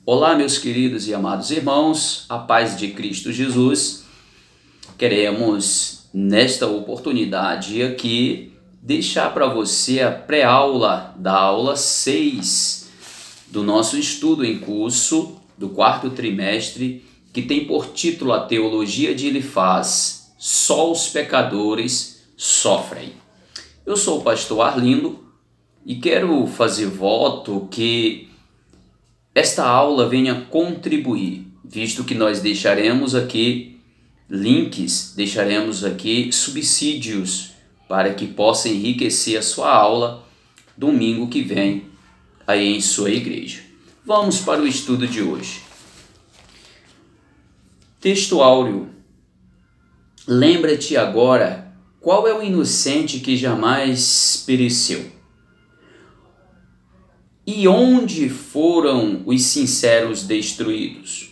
Olá, meus queridos e amados irmãos, a paz de Cristo Jesus. Queremos, nesta oportunidade aqui, deixar para você a pré-aula da aula 6 do nosso estudo em curso do quarto trimestre, que tem por título a Teologia de Elifaz, Só os pecadores sofrem. Eu sou o pastor Arlindo e quero fazer voto que esta aula venha contribuir, visto que nós deixaremos aqui links, deixaremos aqui subsídios para que possa enriquecer a sua aula domingo que vem aí em sua igreja. Vamos para o estudo de hoje. Texto áureo. Lembra-te agora qual é o inocente que jamais pereceu. E onde foram os sinceros destruídos?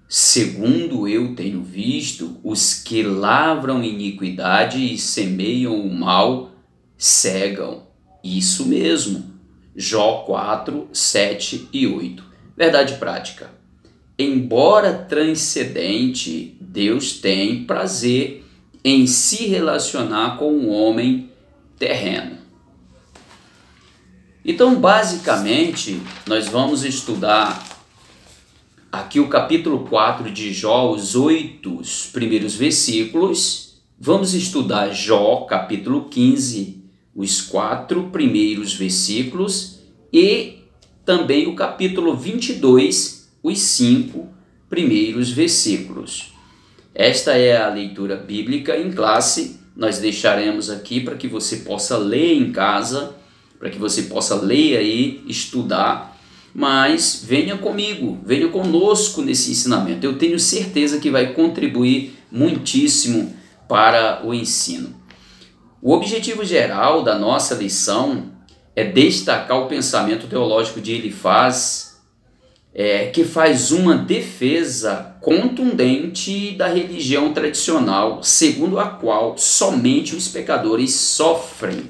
Segundo eu tenho visto, os que lavram iniquidade e semeiam o mal cegam. Isso mesmo. Jó 4, 7 e 8. Verdade prática. Embora transcendente, Deus tem prazer em se relacionar com o homem terreno. Então, basicamente, nós vamos estudar aqui o capítulo 4 de Jó, os 8 primeiros versículos. Vamos estudar Jó, capítulo 15, os 4 primeiros versículos. E também o capítulo 22, os 5 primeiros versículos. Esta é a leitura bíblica em classe. Nós deixaremos aqui para que você possa ler em casa, para que você possa ler aí, estudar, mas venha comigo, venha conosco nesse ensinamento. Eu tenho certeza que vai contribuir muitíssimo para o ensino. O objetivo geral da nossa lição é destacar o pensamento teológico de Elifaz, que faz uma defesa contundente da religião tradicional, segundo a qual somente os pecadores sofrem.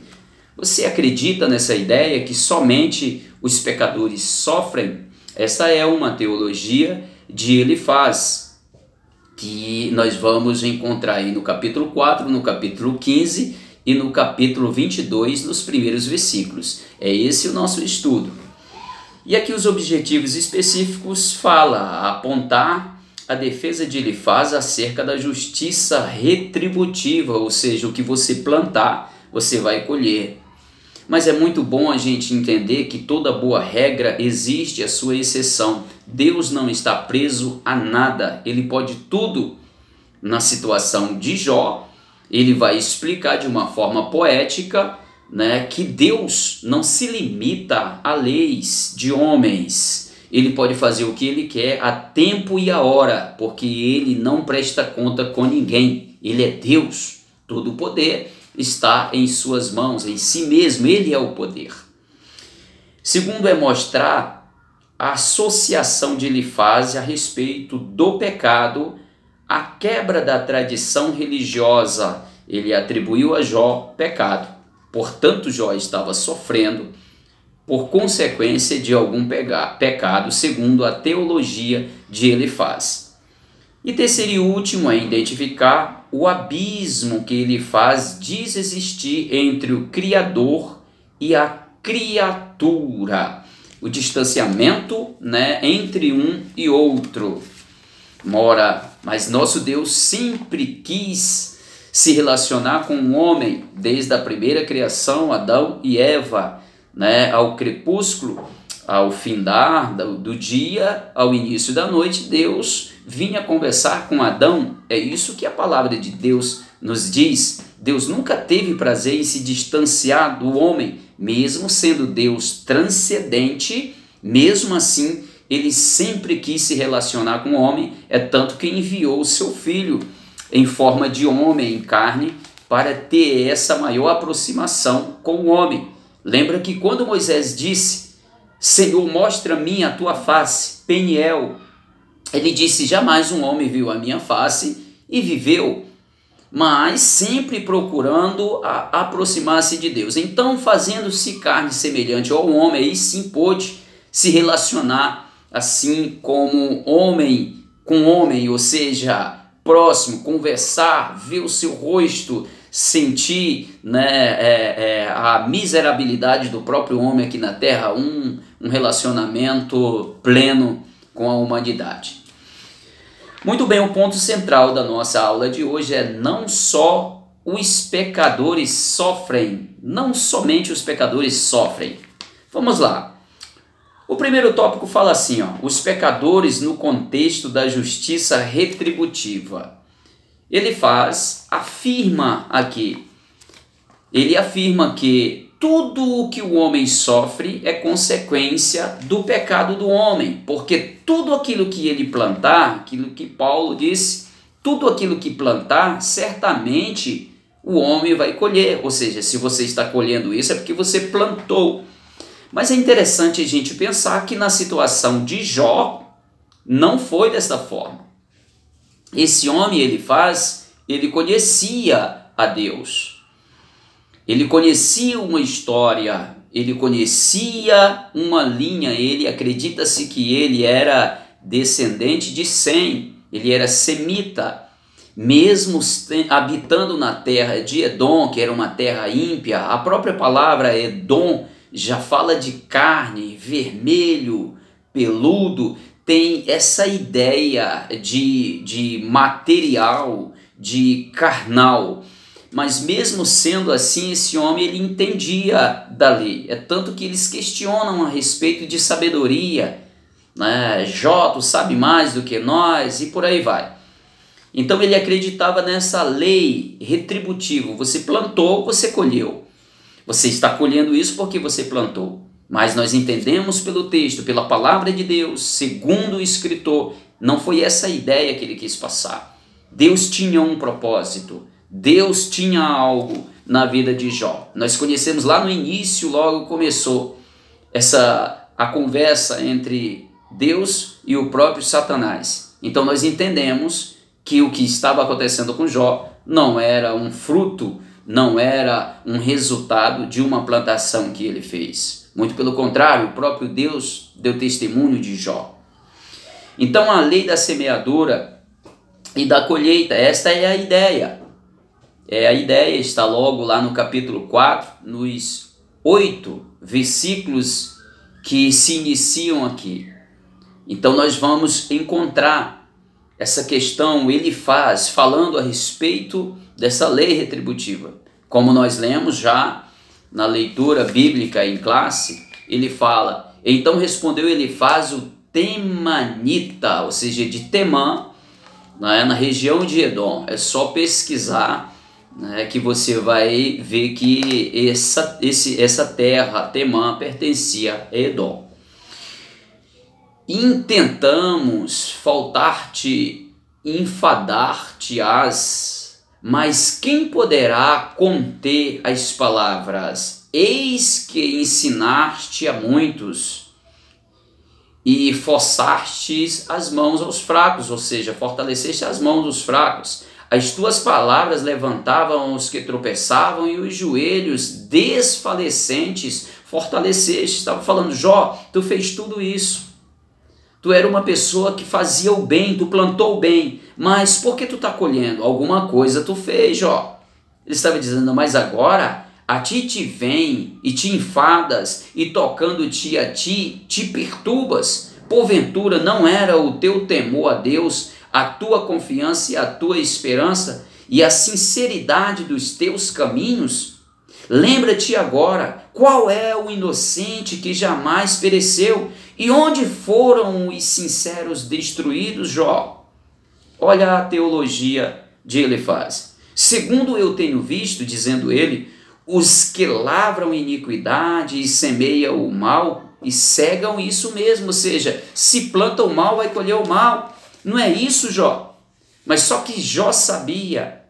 Você acredita nessa ideia que somente os pecadores sofrem? Essa é uma teologia de Elifaz, que nós vamos encontrar aí no capítulo 4, no capítulo 15 e no capítulo 22, nos primeiros versículos. É esse o nosso estudo. E aqui os objetivos específicos fala apontar a defesa de Elifaz acerca da justiça retributiva, ou seja, o que você plantar, você vai colher. Mas é muito bom a gente entender que toda boa regra existe a sua exceção. Deus não está preso a nada, Ele pode tudo. Na situação de Jó, ele vai explicar de uma forma poética, que Deus não se limita a leis de homens. Ele pode fazer o que ele quer a tempo e a hora, porque ele não presta conta com ninguém. Ele é Deus, todo o poder está em suas mãos, em si mesmo, ele é o poder. Segundo é mostrar a associação de Elifaz a respeito do pecado, a quebra da tradição religiosa. Ele atribuiu a Jó pecado, portanto Jó estava sofrendo por consequência de algum pecado, segundo a teologia de Elifaz. E terceiro e último é identificar o abismo que Elifaz diz existir entre o Criador e a criatura. O distanciamento, entre um e outro. Mas nosso Deus sempre quis se relacionar com o homem, desde a primeira criação, Adão e Eva, ao crepúsculo, ao findar do dia, ao início da noite, Deus vinha conversar com Adão. É isso que a palavra de Deus nos diz. Deus nunca teve prazer em se distanciar do homem, mesmo sendo Deus transcendente, mesmo assim ele sempre quis se relacionar com o homem, é tanto que enviou o seu filho em forma de homem, em carne, para ter essa maior aproximação com o homem. Lembra que quando Moisés disse: Senhor, mostra-me a tua face, Peniel, ele disse: jamais um homem viu a minha face e viveu. Mas sempre procurando aproximar-se de Deus. Então, fazendo-se carne semelhante ao homem, aí sim pôde se relacionar assim como homem com homem, ou seja, próximo, conversar, ver o seu rosto, sentir, né, a miserabilidade do próprio homem aqui na terra, um relacionamento pleno com a humanidade. Muito bem, o ponto central da nossa aula de hoje é: não só os pecadores sofrem, não somente os pecadores sofrem. Vamos lá. O primeiro tópico fala assim, os pecadores no contexto da justiça retributiva. Ele afirma que tudo o que o homem sofre é consequência do pecado do homem, porque tudo aquilo que ele plantar, aquilo que Paulo disse, tudo aquilo que plantar, certamente o homem vai colher. Ou seja, se você está colhendo isso é porque você plantou. Mas é interessante a gente pensar que na situação de Jó não foi desta forma. Esse homem, ele conhecia a Deus. Ele conhecia uma história, ele conhecia uma linha, acredita-se que ele era descendente de Sem, ele era semita, mesmo habitando na terra de Edom, que era uma terra ímpia. A própria palavra Edom já fala de carne, vermelho, peludo, tem essa ideia de material, de carnal. Mas mesmo sendo assim, esse homem ele entendia da lei. É tanto que eles questionam a respeito de sabedoria, né? Jó, tu sabe mais do que nós, e por aí vai. Então ele acreditava nessa lei retributiva. Você plantou, você colheu. Você está colhendo isso porque você plantou. Mas nós entendemos pelo texto, pela palavra de Deus, segundo o escritor, não foi essa a ideia que ele quis passar. Deus tinha um propósito. Deus tinha algo na vida de Jó. Nós conhecemos lá no início, logo começou a conversa entre Deus e o próprio Satanás. Então nós entendemos que o que estava acontecendo com Jó não era um fruto, não era um resultado de uma plantação que ele fez. Muito pelo contrário, o próprio Deus deu testemunho de Jó. Então a lei da semeadura e da colheita, esta é a ideia. A ideia está logo lá no capítulo 4, nos 8 versículos que se iniciam aqui. Então nós vamos encontrar essa questão, falando a respeito dessa lei retributiva. Como nós lemos já na leitura bíblica em classe, ele fala: então respondeu Elifaz o temanita, ou seja, de Temã, né, na região de Edom. É só pesquisar, né, que você vai ver que essa terra, Temã, pertencia a Edom. Intentamos faltar-te, enfadar-te-ás, mas quem poderá conter as palavras? Eis que ensinaste a muitos e forçastes as mãos aos fracos, ou seja, fortaleceste as mãos dos fracos. As tuas palavras levantavam os que tropeçavam e os joelhos desfalecentes fortaleceste. Estava falando: Jó, tu fez tudo isso. Tu era uma pessoa que fazia o bem, tu plantou o bem, mas por que tu está colhendo? Alguma coisa tu fez, Jó. Ele estava dizendo: mas agora a ti te vem e te enfadas, e tocando-te a ti, te perturbas. Porventura não era o teu temor a Deus, a tua confiança e a tua esperança, e a sinceridade dos teus caminhos? Lembra-te agora, qual é o inocente que jamais pereceu, e onde foram os sinceros destruídos, Jó? Olha a teologia de Elifaz. Segundo eu tenho visto, dizendo ele, os que lavram iniquidade e semeiam o mal, e cegam isso mesmo, ou seja, se planta o mal, vai colher o mal. Não é isso, Jó? Mas só que Jó sabia.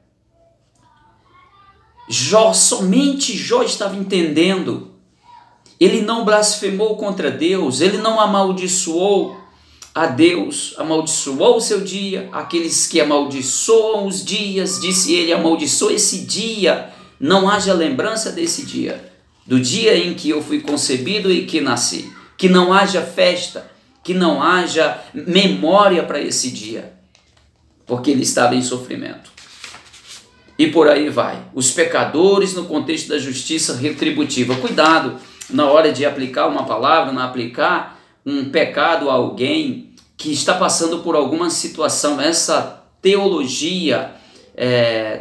Somente Jó estava entendendo. Ele não blasfemou contra Deus, ele não amaldiçoou a Deus, amaldiçoou o seu dia. Aqueles que amaldiçoam os dias, disse ele, amaldiçoa esse dia, não haja lembrança desse dia, do dia em que eu fui concebido e que nasci. Que não haja festa, que não haja memória para esse dia, porque ele estava em sofrimento. E por aí vai. Os pecadores no contexto da justiça retributiva. Cuidado na hora de aplicar uma palavra, não aplicar um pecado a alguém que está passando por alguma situação. Essa teologia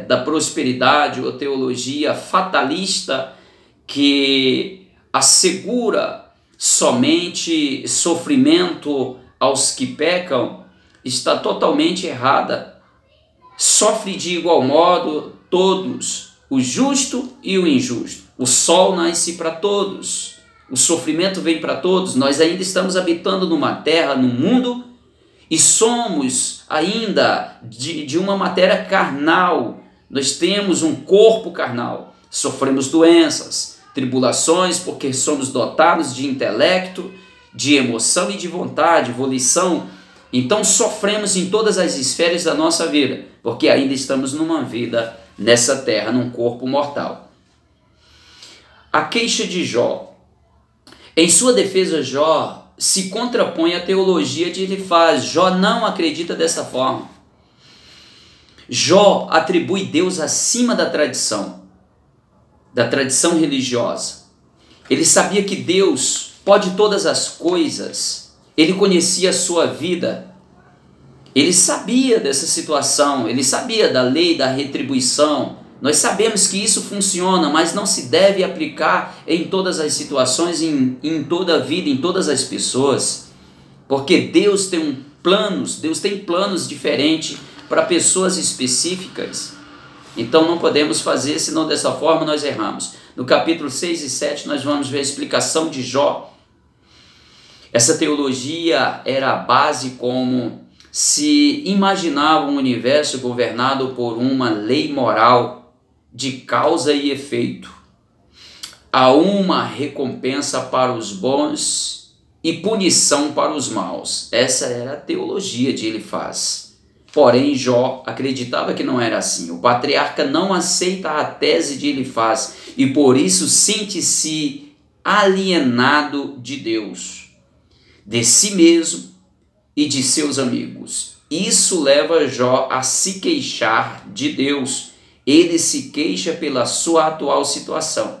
da prosperidade ou teologia fatalista que assegura somente sofrimento aos que pecam está totalmente errada. Sofre de igual modo todos, o justo e o injusto. O sol nasce para todos, o sofrimento vem para todos. Nós ainda estamos habitando numa terra, num mundo, e somos ainda de uma matéria carnal. Nós temos um corpo carnal, sofremos doenças, tribulações, porque somos dotados de intelecto, de emoção e de vontade, volição. Então sofremos em todas as esferas da nossa vida, porque ainda estamos numa vida nessa terra, num corpo mortal. A queixa de Jó. Em sua defesa, Jó se contrapõe à teologia de Elifaz. Jó não acredita dessa forma. Jó atribui Deus acima da tradição religiosa. Ele sabia que Deus pode todas as coisas. Ele conhecia a sua vida, ele sabia dessa situação, ele sabia da lei da retribuição. Nós sabemos que isso funciona, mas não se deve aplicar em todas as situações, em toda a vida, em todas as pessoas, porque Deus tem planos diferentes para pessoas específicas. Então não podemos fazer, senão dessa forma nós erramos. No capítulo 6 e 7 nós vamos ver a explicação de Jó. Essa teologia era a base como se imaginava um universo governado por uma lei moral de causa e efeito. Há uma recompensa para os bons e punição para os maus. Essa era a teologia de Elifaz. Porém, Jó acreditava que não era assim. O patriarca não aceita a tese de Elifaz e por isso sente-se alienado de Deus, de si mesmo e de seus amigos. Isso leva Jó a se queixar de Deus. Ele se queixa pela sua atual situação.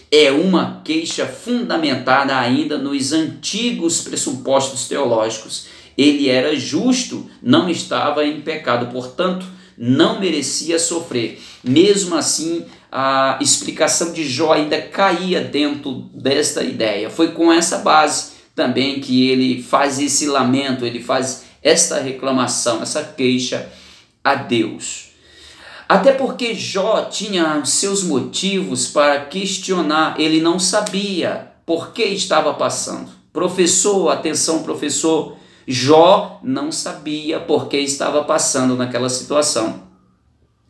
É uma queixa fundamentada ainda nos antigos pressupostos teológicos. Ele era justo, não estava em pecado, portanto, não merecia sofrer. Mesmo assim, a explicação de Jó ainda caía dentro desta ideia. Foi com essa base também que ele faz esse lamento, ele faz esta reclamação, essa queixa a Deus. Até porque Jó tinha seus motivos para questionar, ele não sabia por que estava passando. Professor, atenção professor, Jó não sabia por que estava passando naquela situação.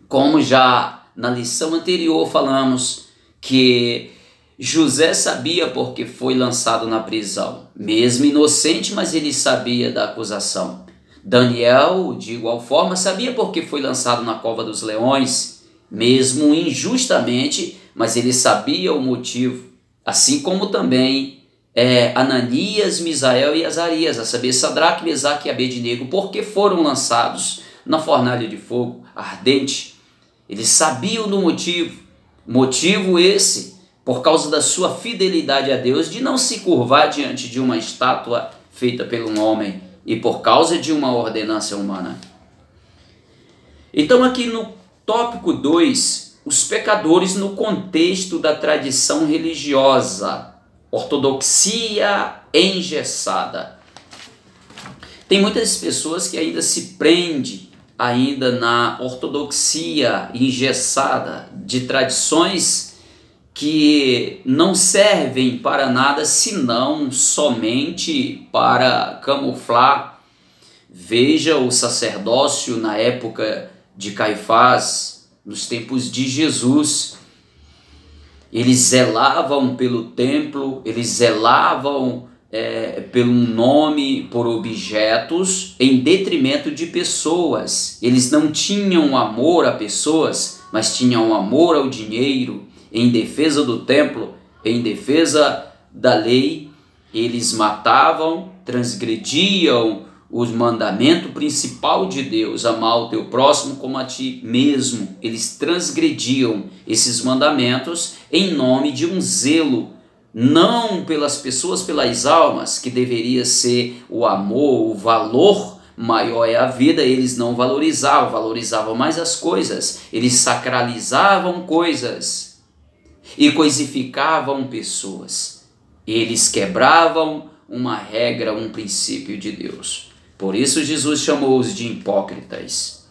Como já na lição anterior falamos que José sabia porque foi lançado na prisão, mesmo inocente, mas ele sabia da acusação. Daniel, de igual forma, sabia porque foi lançado na cova dos leões, mesmo injustamente, mas ele sabia o motivo. Assim como também Ananias, Misael e Azarias, a saber, Sadraque, Mesaque e Abednego, porque foram lançados na fornalha de fogo ardente. Eles sabiam do motivo esse, por causa da sua fidelidade a Deus, de não se curvar diante de uma estátua feita por um homem e por causa de uma ordenança humana. Então aqui no tópico 2, os pecadores no contexto da tradição religiosa, ortodoxia engessada. Tem muitas pessoas que ainda se prendem ainda na ortodoxia engessada de tradições que não servem para nada senão somente para camuflar. Veja o sacerdócio na época de Caifás, nos tempos de Jesus. Eles zelavam pelo templo, eles zelavam pelo nome, por objetos, em detrimento de pessoas. Eles não tinham amor a pessoas, mas tinham amor ao dinheiro. Em defesa do templo, em defesa da lei, eles matavam transgrediam o mandamento principal de Deus, amar o teu próximo como a ti mesmo. Eles transgrediam esses mandamentos em nome de um zelo, não pelas pessoas, pelas almas, que deveria ser o amor, o valor maior é a vida. Eles não valorizavam mais as coisas, eles sacralizavam coisas e coisificavam pessoas. Eles quebravam uma regra, um princípio de Deus. Por isso Jesus chamou-os de hipócritas.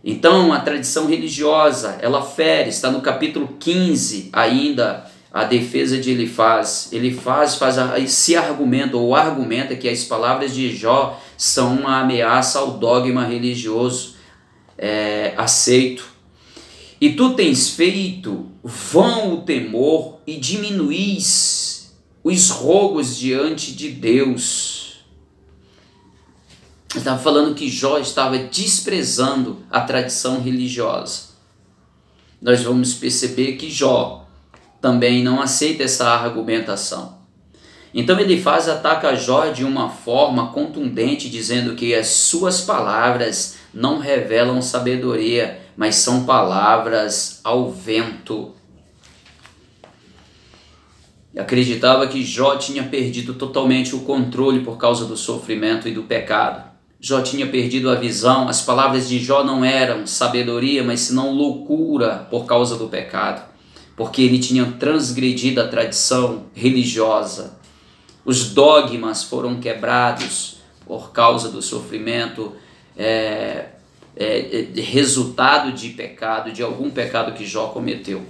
Então a tradição religiosa, ela fere, está no capítulo 15 ainda, a defesa de Elifaz. Elifaz faz esse argumento, ou argumenta que as palavras de Jó são uma ameaça ao dogma religioso aceito. E tu tens feito vão o temor e diminuís os rogos diante de Deus. Estava falando que Jó estava desprezando a tradição religiosa. Nós vamos perceber que Jó também não aceita essa argumentação. Então Elifaz ataca Jó de uma forma contundente, dizendo que as suas palavras não revelam sabedoria, mas são palavras ao vento. Acreditava que Jó tinha perdido totalmente o controle por causa do sofrimento e do pecado. Jó tinha perdido a visão. As palavras de Jó não eram sabedoria, mas senão loucura por causa do pecado, porque ele tinha transgredido a tradição religiosa. Os dogmas foram quebrados por causa do sofrimento, resultado de pecado, de algum pecado que Jó cometeu.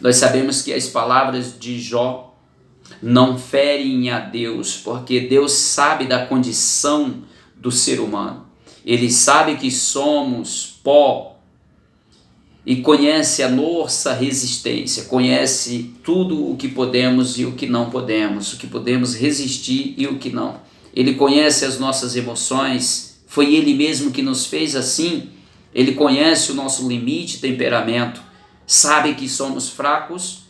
Nós sabemos que as palavras de Jó não ferem a Deus, porque Deus sabe da condição do ser humano. Ele sabe que somos pó e conhece a nossa resistência, conhece tudo o que podemos e o que não podemos, o que podemos resistir e o que não. Ele conhece as nossas emoções, foi Ele mesmo que nos fez assim. Ele conhece o nosso limite, temperamento, sabe que somos fracos,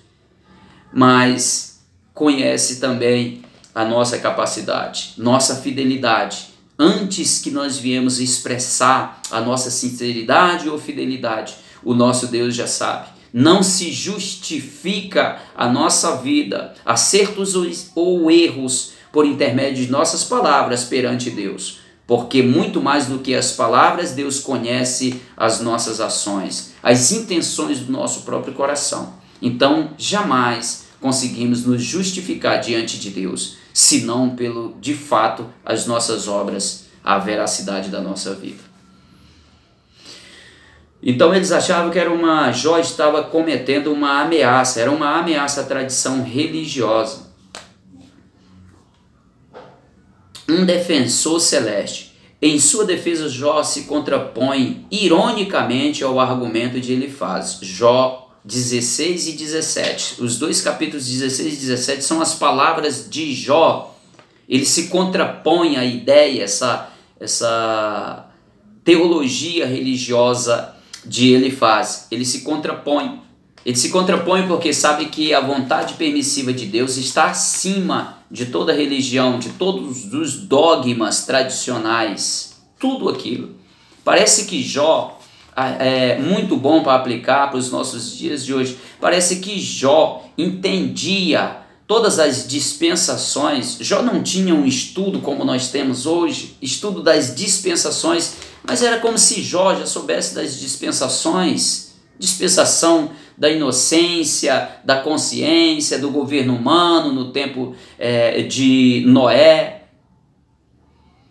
mas conhece também a nossa capacidade, nossa fidelidade. Antes que nós viemos expressar a nossa sinceridade ou fidelidade, o nosso Deus já sabe. Não se justifica a nossa vida, acertos ou erros, por intermédio de nossas palavras perante Deus. Porque muito mais do que as palavras, Deus conhece as nossas ações, as intenções do nosso próprio coração. Então, jamais conseguimos nos justificar diante de Deus, senão pelo, de fato, as nossas obras, a veracidade da nossa vida. Então eles achavam que Jó estava cometendo uma ameaça, era uma ameaça à tradição religiosa. Um defensor celeste. Em sua defesa, Jó se contrapõe ironicamente ao argumento de Elifaz. Jó 16 e 17. Os dois capítulos 16 e 17 são as palavras de Jó. Ele se contrapõe à ideia, essa teologia religiosa de Elifaz. Ele se contrapõe. Ele se contrapõe porque sabe que a vontade permissiva de Deus está acima de toda religião, de todos os dogmas tradicionais, tudo aquilo. Parece que Jó é muito bom para aplicar para os nossos dias de hoje. Parece que Jó entendia todas as dispensações. Jó não tinha um estudo como nós temos hoje, estudo das dispensações, mas era como se Jó já soubesse das dispensações, dispensação da inocência, da consciência, do governo humano no tempo de Noé.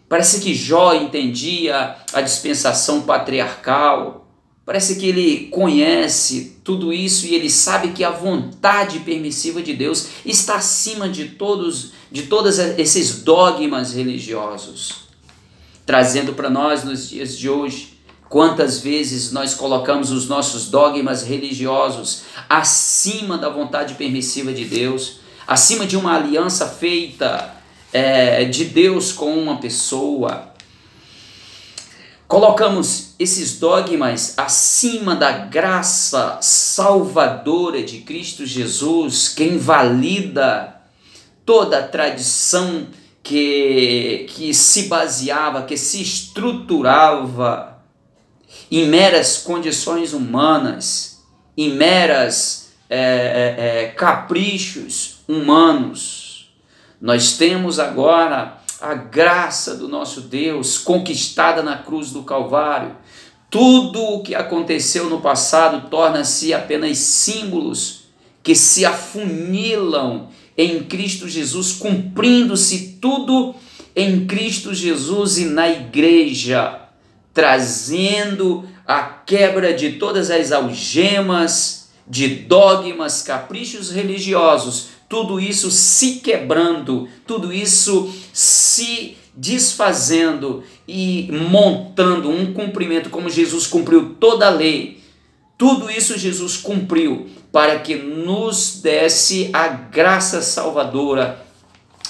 Parece que Jó entendia a dispensação patriarcal. Parece que ele conhece tudo isso e ele sabe que a vontade permissiva de Deus está acima de todos esses dogmas religiosos. Trazendo para nós nos dias de hoje, quantas vezes nós colocamos os nossos dogmas religiosos acima da vontade permissiva de Deus, acima de uma aliança feita de Deus com uma pessoa. Colocamos esses dogmas acima da graça salvadora de Cristo Jesus, que invalida toda a tradição que se baseava, que se estruturava em meras condições humanas, em meras caprichos humanos. Nós temos agora a graça do nosso Deus conquistada na cruz do Calvário. Tudo o que aconteceu no passado torna-se apenas símbolos que se afunilam em Cristo Jesus, cumprindo-se tudo em Cristo Jesus e na igreja, trazendo a quebra de todas as algemas, de dogmas, caprichos religiosos, tudo isso se quebrando, tudo isso se desfazendo e montando um cumprimento, como Jesus cumpriu toda a lei. Tudo isso Jesus cumpriu para que nos desse a graça salvadora.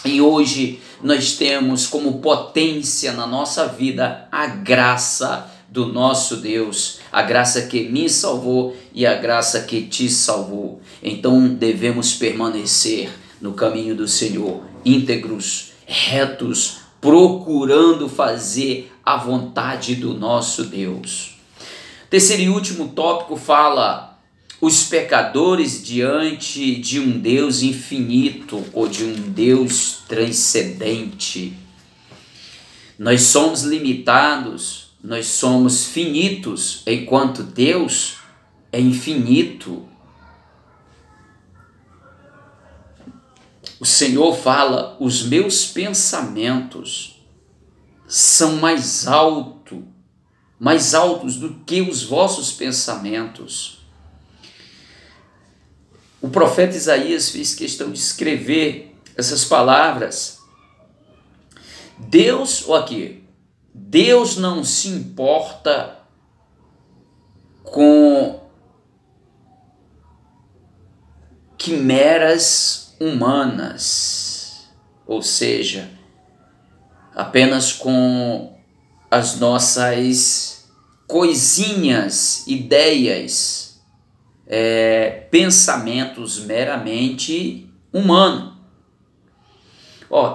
E hoje nós temos como potência na nossa vida a graça do nosso Deus, a graça que me salvou e a graça que te salvou. Então devemos permanecer no caminho do Senhor, íntegros, retos, procurando fazer a vontade do nosso Deus. Terceiro e último tópico fala os pecadores diante de um Deus infinito ou de um Deus transcendente. Nós somos limitados, nós somos finitos, enquanto Deus é infinito. O Senhor fala, os meus pensamentos são mais altos do que os vossos pensamentos. O profeta Isaías fez questão de escrever essas palavras. Deus não se importa com quimeras humanas, ou seja, apenas com as nossas coisinhas, ideias, pensamentos meramente humanos.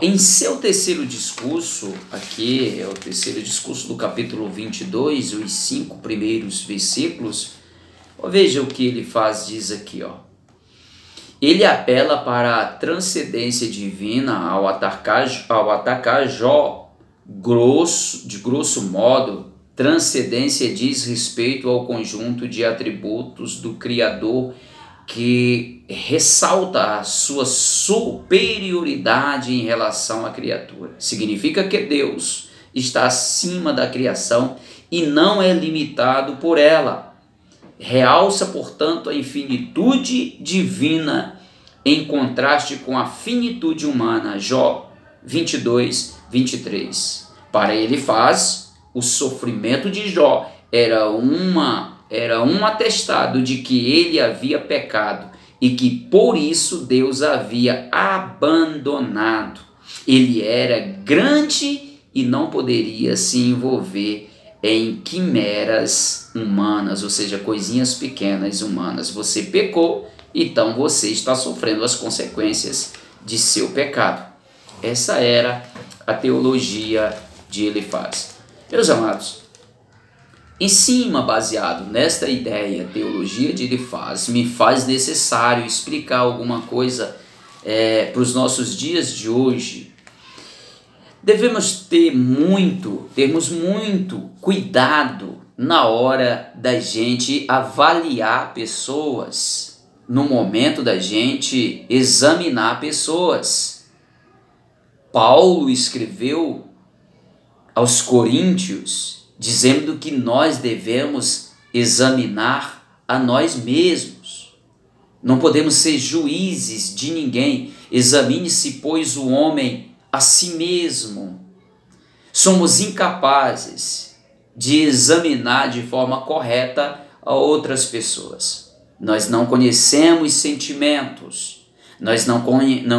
Em seu terceiro discurso, aqui é o terceiro discurso do capítulo 22, os 5 primeiros versículos, veja o que ele diz aqui, Ele apela para a transcendência divina ao atacar Jó, de grosso modo. Transcendência diz respeito ao conjunto de atributos do Criador que ressalta a sua superioridade em relação à criatura. Significa que Deus está acima da criação e não é limitado por ela. Realça, portanto, a infinitude divina em contraste com a finitude humana. Jó 22, 23. Para ele faz, o sofrimento de Jó era um atestado de que ele havia pecado e que por isso Deus havia abandonado. Ele era grande e não poderia se envolver em quimeras humanas, ou seja, coisinhas pequenas humanas. Você pecou, então você está sofrendo as consequências de seu pecado. Essa era a teologia de Elifaz. Meus amados, baseado nesta ideia, teologia de Elifaz, me faz necessário explicar alguma coisa para os nossos dias de hoje. Devemos termos muito cuidado na hora da gente avaliar pessoas, no momento da gente examinar pessoas. Paulo escreveu aos Coríntios dizendo que nós devemos examinar a nós mesmos. Não podemos ser juízes de ninguém. Examine-se, pois, o homem a si mesmo. Somos incapazes de examinar de forma correta a outras pessoas. Nós não conhecemos sentimentos, nós não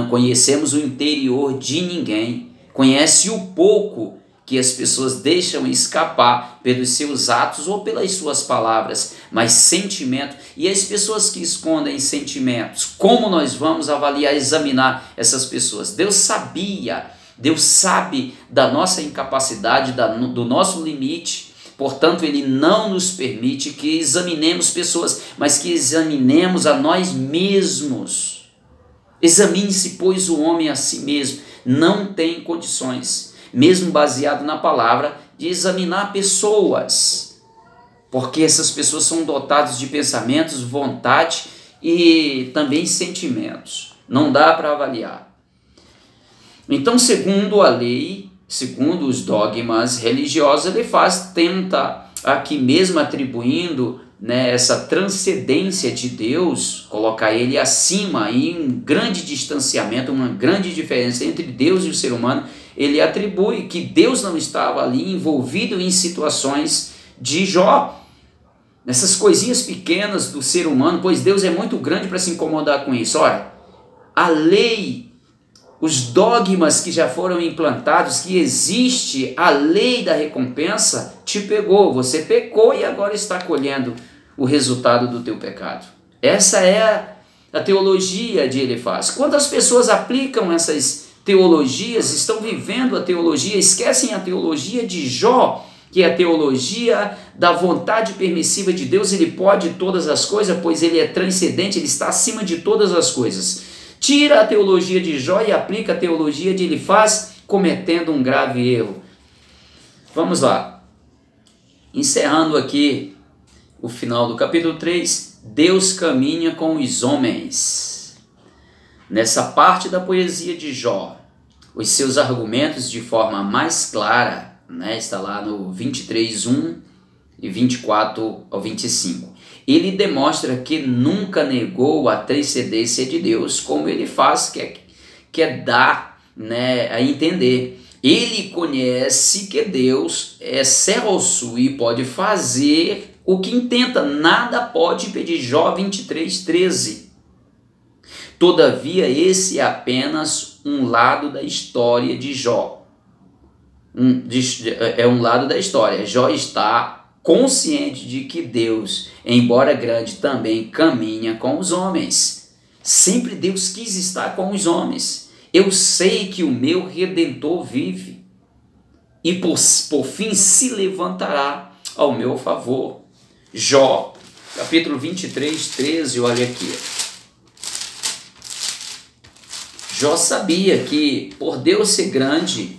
conhecemos o interior de ninguém. Conhece o pouco que as pessoas deixam escapar pelos seus atos ou pelas suas palavras, mas sentimento, e as pessoas que escondem sentimentos, como nós vamos avaliar, examinar essas pessoas? Deus sabia Deus sabe da nossa incapacidade, do nosso limite. Portanto, Ele não nos permite que examinemos pessoas, mas que examinemos a nós mesmos. Examine-se, pois, o homem a si mesmo. Não tem condições, mesmo baseado na palavra, de examinar pessoas. Porque essas pessoas são dotadas de pensamentos, vontade e também sentimentos. Não dá para avaliar. Então, segundo a lei, segundo os dogmas religiosos, Elifaz tenta, aqui mesmo atribuindo, né, essa transcendência de Deus, colocar ele acima, em um grande distanciamento, uma grande diferença entre Deus e o ser humano. Ele atribui que Deus não estava ali envolvido em situações de Jó, nessas coisinhas pequenas do ser humano, pois Deus é muito grande para se incomodar com isso. Olha, a lei, os dogmas que já foram implantados, que existe a lei da recompensa, te pegou, você pecou e agora está colhendo o resultado do teu pecado. Essa é a teologia de Elifaz. Quantas pessoas aplicam essas teologias, estão vivendo a teologia, esquecem a teologia de Jó, que é a teologia da vontade permissiva de Deus. Ele pode todas as coisas, pois ele é transcendente, ele está acima de todas as coisas. Tira a teologia de Jó e aplica a teologia de Elifaz, cometendo um grave erro. Vamos lá. Encerrando aqui o final do capítulo 3, Deus caminha com os homens. Nessa parte da poesia de Jó, os seus argumentos de forma mais clara, né, está lá no 23:1 e 24 ao 25. Ele demonstra que nunca negou a transcendência de Deus, como ele faz, quer dar, né, a entender. Ele conhece que Deus é excelso e pode fazer o que intenta, nada pode impedir. Jó 23:13. Todavia, esse é apenas um lado da história de Jó. É um lado da história. Jó está consciente de que Deus, embora grande, também caminha com os homens. Sempre Deus quis estar com os homens. Eu sei que o meu Redentor vive e por fim se levantará ao meu favor. Jó, capítulo 23:13, olha aqui. Jó sabia que, por Deus ser grande,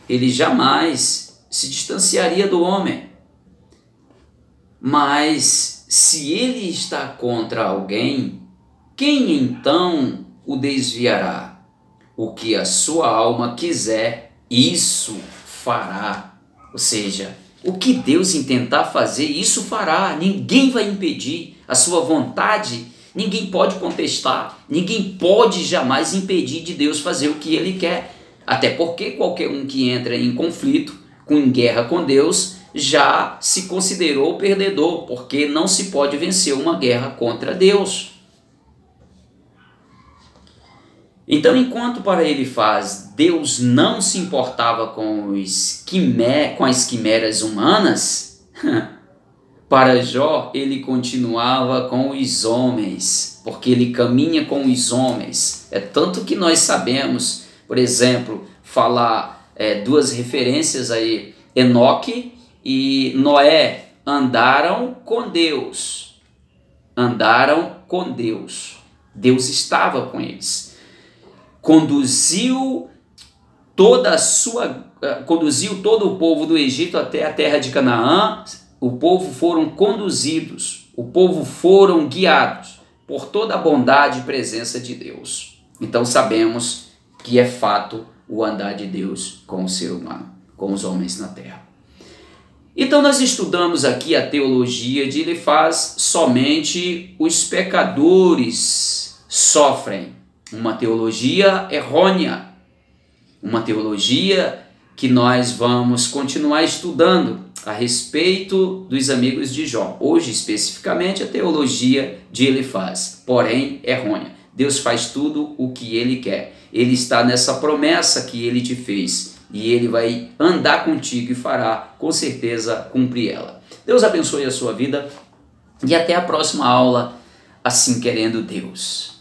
ele jamais se distanciaria do homem. Mas, se ele está contra alguém, quem então o desviará? O que a sua alma quiser, isso fará. Ou seja, o que Deus intentar fazer, isso fará. Ninguém vai impedir a sua vontade. Ninguém pode contestar, ninguém pode jamais impedir de Deus fazer o que Ele quer. Até porque qualquer um que entra em conflito, em guerra com Deus, já se considerou perdedor, porque não se pode vencer uma guerra contra Deus. Então, enquanto para Elifaz Deus não se importava com as quimeras humanas, para Jó, ele continuava com os homens, porque ele caminha com os homens. É tanto que nós sabemos, por exemplo, falar duas referências aí, Enoque e Noé andaram com Deus. Andaram com Deus. Deus estava com eles. Conduziu todo o povo do Egito até a terra de Canaã. O povo foram conduzidos, o povo foram guiados por toda a bondade e presença de Deus. Então sabemos que é fato o andar de Deus com o ser humano, com os homens na terra. Então nós estudamos aqui a teologia de Elifaz, somente os pecadores sofrem. Uma teologia errônea, uma teologia que nós vamos continuar estudando a respeito dos amigos de Jó. Hoje, especificamente, a teologia de Elifaz, porém errônea. Deus faz tudo o que Ele quer. Ele está nessa promessa que Ele te fez e Ele vai andar contigo e fará, com certeza, cumprir ela. Deus abençoe a sua vida e até a próxima aula, assim querendo Deus.